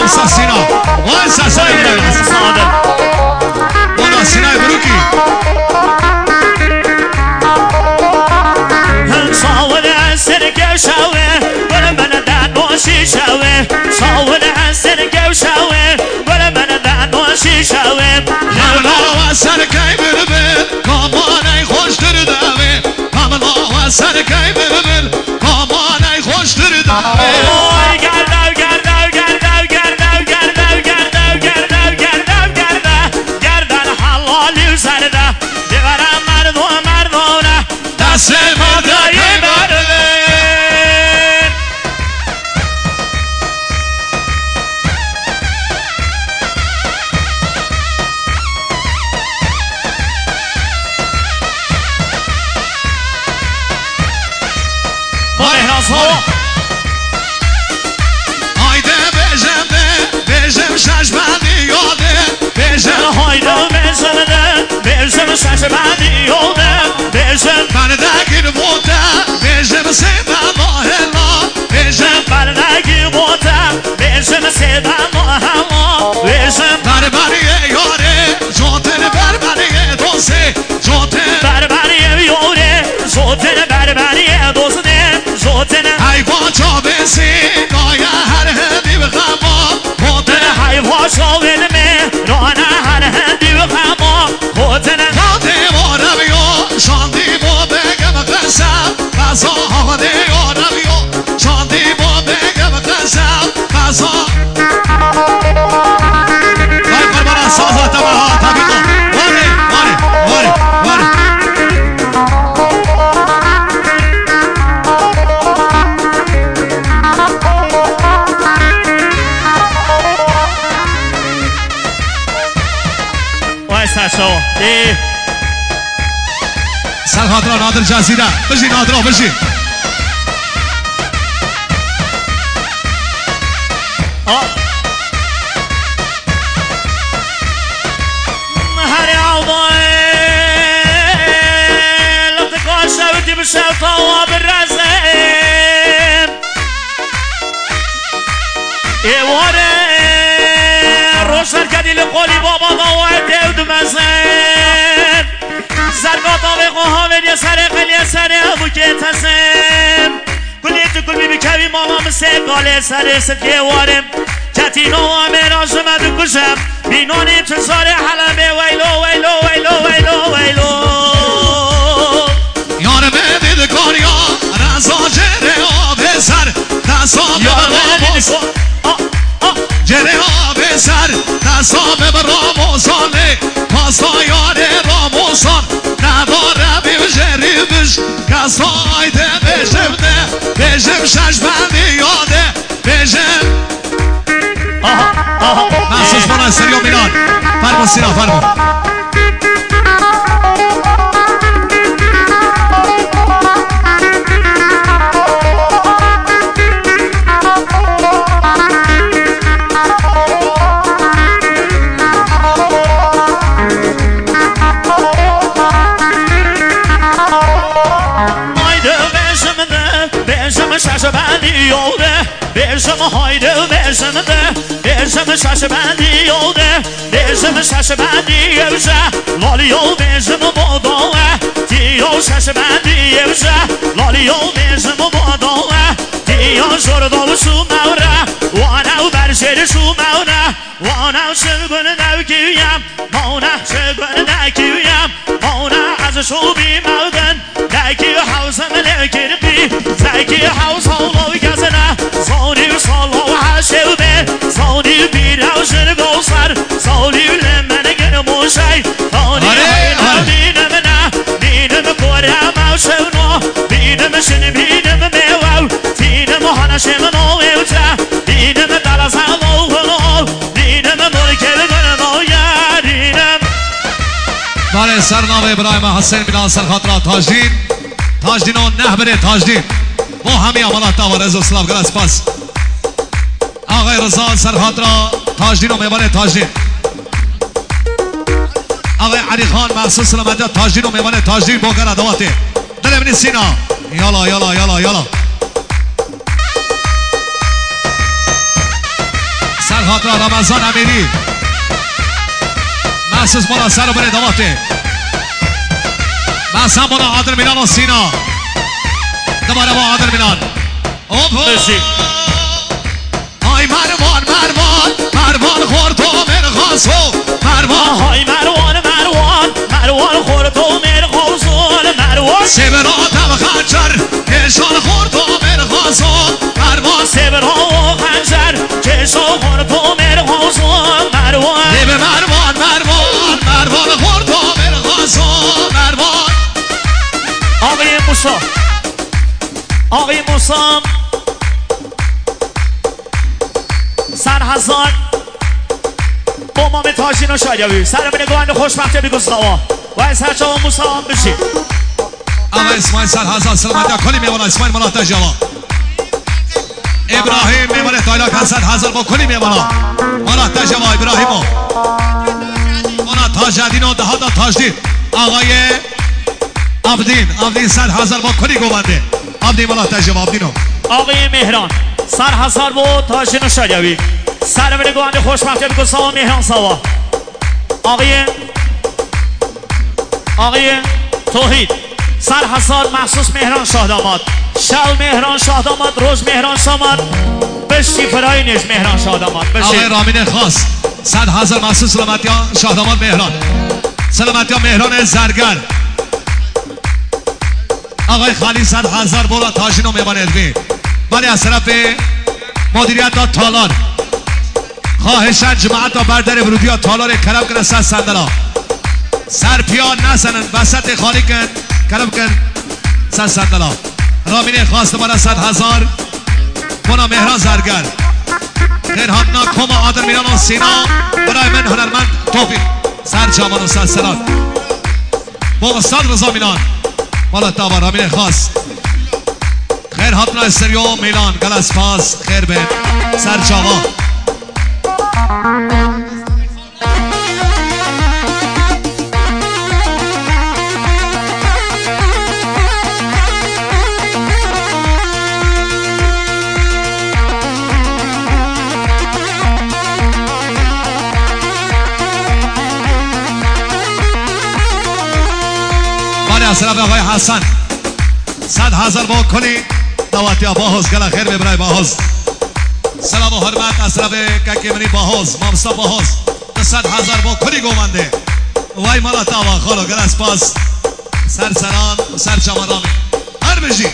استاد سینا وای سرسای بالا سینای بروکی صاول سرقه وشاوه ولا من دان وشيشاوه صاول سرقه وشاوه ولا من دان وشيشاوه حملا و سرقه بلبل کامانه خوش درداوه حملا و سرقه بلبل کامانه خوش درداوه Haydi bejim şaşmadı yolda bejim Haydi bejim şaşmadı yolda bejim bana da gir vota bejim sevda mahalla bejim bana da gir vota bejim sevda mahalla bejim barbariye yore zoten barbariye doste zoten barbariye yore zoten barbariye doste zoten hayvan çabesi noya her hedi bkhama zoten hayvan çabesi rana her hedi bkhama zoten hadi varabiyo şandi bo begem qasam qazo hadi varabiyo şandi bo begem qasam qazo Vay barbara sazla tamam tabii ki var سر خاطران نادر جزیره بشی نادر بشی هر عوضي لقد شوتي بالشوطة وبالرزين ايواري روشن كدي لقولي بابا ضوعتي ودمزين زرقاطة بقوها من يسرق اليسري ابو كيتسين كليت كل بيبي كوي ماما مسيق قالي سري سلكي وارم كتينو وامن عجمد كشم بینانی تزار حلمه ویلو ویلو ویلو ویلو ویلو یار بدید کاریا رزا جره آب سر دستا به جره آب سر دستا به راموزانه پاستا یار راموزان نداره بیم جریبش کستا آیده بشم ده بشم شش بندی یاده بشم محسوس بنا استریو میلان فرمون سینا فرمون Bejim şaşıbendi yolda Bejim şaşıbendi yevşe Lali yol bejim modoğe Diyo şaşıbendi yevşe Lali yol bejim modoğe Diyo şordalı şu mevre Vana berşeri şu mevre Vana şılgın nevkiyem Mona şılgın nevkiyem Mona az şu bir mevden Leki havzım lekirbi Zeki havz havlu gezine Zoni sallu haşevbe Zoni bir havşır gosar Zoni lemene gönüm uşay Zoni hayna binimine Binim korem havşevno Binim şin binim mevav Binim hanaşemin o evce Binim dalazal oğun ol Binim mülkev gönüm o yarinim بله سرنامه ابراهیم حسین بلال سرخاطرات تاجدین و نهبر تاجدین با همه عملات و رضا اسلام گل اسپاس آقای رضا سرخاطرات تاجدین و میوان تاجدین آقای علی خان محسوس سلامتی تاجدین و میوان تاجدین با گل ادواته دل ابن سینا یالا یالا یالا یالا خاطر رمضان امیری محسوس بالا سر و بره دواته محسن بالا عادل میلان و سینا دوباره با عادل میلان مرسی آی مروان مروان مروان خورد و مرغازو مروان های مروان خورد و مرغازون مروان سبر آدم خنجر کشان خورد و مرغازو مروان سبر و خنجر کشان خورد و مرغازون مروان به مروان خورد و مرغازو مروان آقای موسا سرحزان با امام تاجین و شایوی سرمین گوهند خوشبخته بگذنوا و از هرچه و موسا هم بشید آقا اسماعیل سرحزان سلامتی کلی میمونه اسماعیل ملاتا جوا ابراهیم میمونه تایلاک هستد هزار با کلی میمونه ملاتا جوا ابراهیمو اونا تاجدین و دهاتا تاجدین آقای عبدین 100,000 با کلی گوونده عبدین ملاتا جوا عبدینو آقای مهران سرحزان با تاجین و شایوی سرمین گوهند خوشبخته بگذنوا مهران سوا آقای توحید سرحزان مخصوص مهران شاهداماد شل مهران شاهداماد روز مهران شاهداماد بشتی فراینش مهران شاهداماد آقای رامین خاص 100,000 مخصوص سلامتی شاهداماد مهران سلامتی مهران زرگر آقای خالی 100,000 بولا تاجینو میباند بی ولی از طرف مدیریت تالار خواهشن جماعت بردر ورودی ها تالار کرم کنن 100 صندلا سر پیا نزنن وسط خالی کن کرم کن 100 صندلا رامین خواست بارا 100,000 بنا مهران زرگر خیر همنا کما عادل میران و سینا برای من هنرمند توفیق سر جامان و 100 سران با استاد رضا میلان مالا تابا رامین خواست خیر همنا استریو میلان گلس پاس خیر به سر جامان از طرف آقای حسن 100,000 با کلی دعوتی باهوز گلا خیر ببرای باهوز سلام و حرمت از طرف ککیمنی باهوز مامستا باهوز 100,000 با کلی گوونده وای مالا تاوا خالو گلا سپاس سر سران و سر چمرامی هر بجی